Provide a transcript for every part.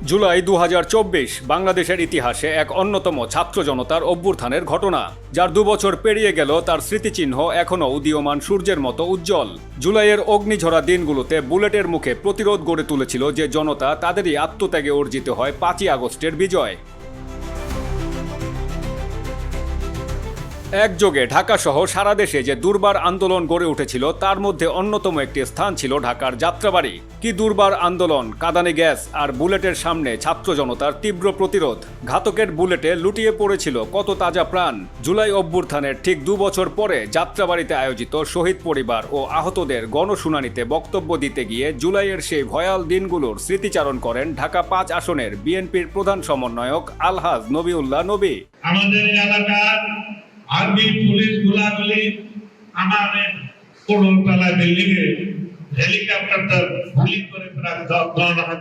জুলাই ২০২৪ বাংলাদেশের ইতিহাসে এক অন্যতম ছাত্র জনতার অভ্যুত্থানের ঘটনা, যার ২ বছর পেরিয়ে গেল তার স্মৃতিচিহ্ন এখনও উদীয়মান সূর্যের মতো উজ্জ্বল। জুলাইয়ের অগ্নিঝরা দিনগুলোতে বুলেটের মুখে প্রতিরোধ গড়ে তুলেছিল যে জনতা, তাদেরই আত্মত্যাগে অর্জিত হয় ৫ই আগস্টের বিজয়। একযোগে ঢাকাসহ সারা দেশে যে দুর্বার আন্দোলন গড়ে উঠেছিল, তার মধ্যে অন্যতম একটি স্থান ছিল ঢাকার যাত্রাবাড়ি। কি দুর্বার আন্দোলন, কাঁদানে গ্যাস আর বুলেটের সামনে ছাত্র জনতার তীব্র প্রতিরোধ। ঘাতকের বুলেটে লুটিয়ে পড়েছিল কত তাজা প্রাণ। জুলাই অভ্যুত্থানের ঠিক ২ বছর পরে যাত্রাবাড়িতে আয়োজিত শহীদ পরিবার ও আহতদের গণশুনানিতে বক্তব্য দিতে গিয়ে জুলাইয়ের সেই ভয়াল দিনগুলোর স্মৃতিচারণ করেন ঢাকা ৫ আসনের বিএনপির প্রধান সমন্বয়ক আলহাজ নবিউল্লাহ নবী। আমাদের এলাকার আর্মি পুলিশ গোলাগুলি আমাদের কোড়লতলা বিল্ডিং এ হেলিকপ্টার গুলি করে প্রায়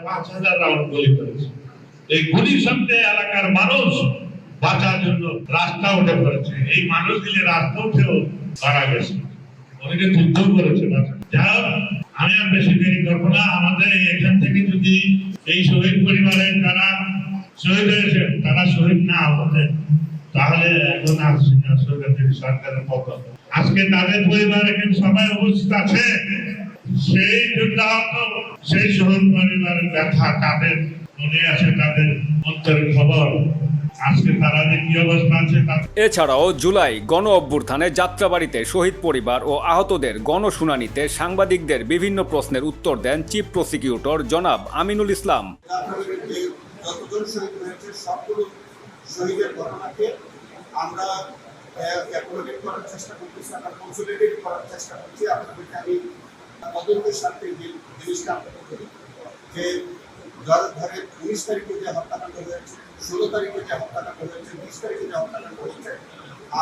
৫,০০০ রাউন্ড গুলি করেছে। এই গুলির সামনে এলাকার মানুষ বাঁচার জন্য রাস্তা উঠে পড়েছে। এই মানুষগুলি রাস্তা উঠেও মারা গেছে, অনেকে যুদ্ধ করেছে। যাও, আমি আর বেশি দেরি করবো না। আমাদের এখান থেকে যদি এই শহীদ পরিবারের যারা শহীদ হয়েছেন তারা শহীদ না হতেন, তাহলে এখন সরকারের পক্ষ আজকে তাদের পরিবার এখানে সবাই উপস্থিত আছে। সেই যুদ্ধাহত, সেই শহীদ পরিবারের ব্যথা তাদের মনে আছে, তাদের অন্তরের খবর। আজকে তারা যে কি অবস্থা আছে। এছাড়াও জুলাই গণ অভ্যুত্থানে যাত্রাবাড়িতে শহীদ পরিবার ও আহতদের গণশুনানিতে সাংবাদিকদের বিভিন্ন প্রশ্নের উত্তর দেন চিফ প্রসিকিউটর জনাব আমিনুল ইসলাম। শহীদের ঘটনাকে আমরা অ্যাকোমোডেট করার চেষ্টা করতেছি, আমরা কনসোলিডেট করার চেষ্টা করছি। আপনাদেরকে আমি তদন্তের সাথে জিনিসটা আপনাকে বলি যে ধরেন ১৯ তারিখে যে হত্যাকাণ্ড হয়েছে, ১৬ তারিখে যে হত্যাকাণ্ড হয়েছে, ২০ তারিখে যে হত্যাকাণ্ড হয়েছে,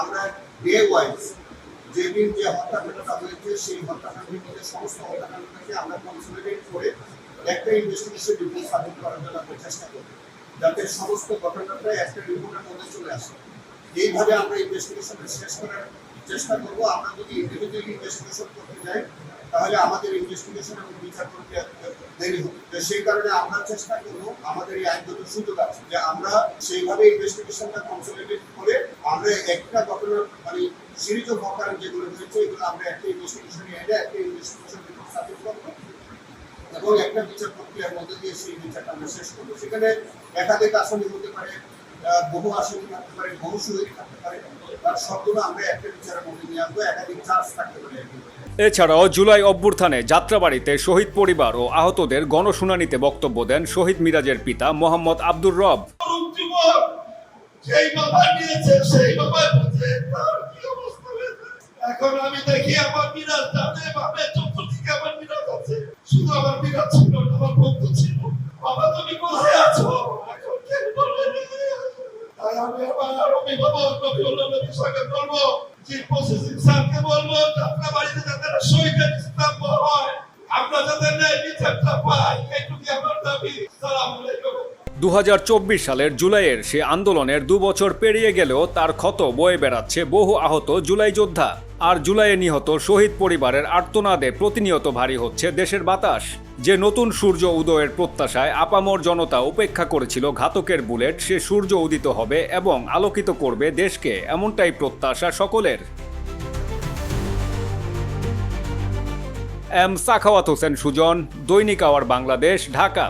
আমরা ডে ওয়াইজ যেদিন যে হত্যাকাণ্ডটা হয়েছে সেই হত্যাকাণ্ডের মধ্যে সমস্ত হত্যাকাণ্ডটাকে আমরা কনসোলিডেট করে একটা ইনভেস্টিগেশন রিপোর্ট সাবমিট করার জন্য আমরা চেষ্টা করি, যাতে সমস্ত ঘটনাটা একটা রিপোর্টের মধ্যে চলে আসে। এইভাবে আমরা ইনভেস্টিগেশন শেষ করার চেষ্টা করবো। আমরা যদি ইন্ডিভিজুয়াল ইনভেস্টিগেশন করতে যাই তাহলে আমাদের ইনভেস্টিগেশন এবং বিচার করতে দেরি হবে। সেই কারণে আমরা চেষ্টা করবো, আমাদের এই আইনগত সুযোগ আছে যে আমরা সেইভাবে ইনভেস্টিগেশনটা কনসোলিডেট করে আমরা একটা ঘটনার মানে সিরিজ অফ অকারেন্স যেগুলো হয়েছে এগুলো আমরা একটা ইনভেস্টিগেশনে এনে একটা ইনভেস্টিগেশন রিপোর্ট সাবমিট করবো এবং একটা বিচার প্রক্রিয়ার মধ্যে দিয়ে সেই বিচারটা আমরা শেষ করবো। সেখানে একাধিক আসামি হতে পারে, বহু আসামি থাকতে পারে, বহু শহীদ থাকতে পারে, তার সবগুলো আমরা একটা বিচারের মধ্যে নিয়ে আসবো। একাধিক চার্জ থাকতে পারে। এছাড়াও জুলাই অভ্যুত্থানে যাত্রাবাড়িতে শহীদ পরিবার ও আহতদের গণশুনানিতে বক্তব্য দেন শহীদ মিরাজের পিতা মোহাম্মদ আব্দুর রব। এখন আমি দেখি আমার মিরাজ জানে ভাবে চতুর্দিকে আমার মিরাজ আছে, শুধু আমার মিরাজ ছিল না, আমার বন্ধু ছিল। বাবা তুমি কোথায় আছো? এখন কে বলবে? তাই আমি আমার অভিভাবক নবিউল্লাহ নবীর সঙ্গে বলবো, চিফ প্রসেসিং স্যারকে বলবো আপনার বাড়িতে যাতে শহীদের স্তম্ভ হয়, আমরা যাতে ন্যায় বিচারটা পাই, এইটুকু আমার দাবি। আসসালামু আলাইকুম। ২০২৪ সালের জুলাইয়ের সে আন্দোলনের ২ বছর পেরিয়ে গেলেও তার ক্ষত বয়ে বেড়াচ্ছে বহু আহত জুলাই যোদ্ধা। আর জুলাইয়ে নিহত শহীদ পরিবারের আর্তনাদে প্রতিনিয়ত ভারী হচ্ছে দেশের বাতাস। যে নতুন সূর্য উদয়ের প্রত্যাশায় আপামর জনতা উপেক্ষা করেছিল ঘাতকের বুলেট, সে সূর্য উদিত হবে এবং আলোকিত করবে দেশকে, এমনটাই প্রত্যাশা সকলের। এম সাখাওয়াত হোসেন সুজন, দৈনিক আওয়ার বাংলাদেশ, ঢাকা।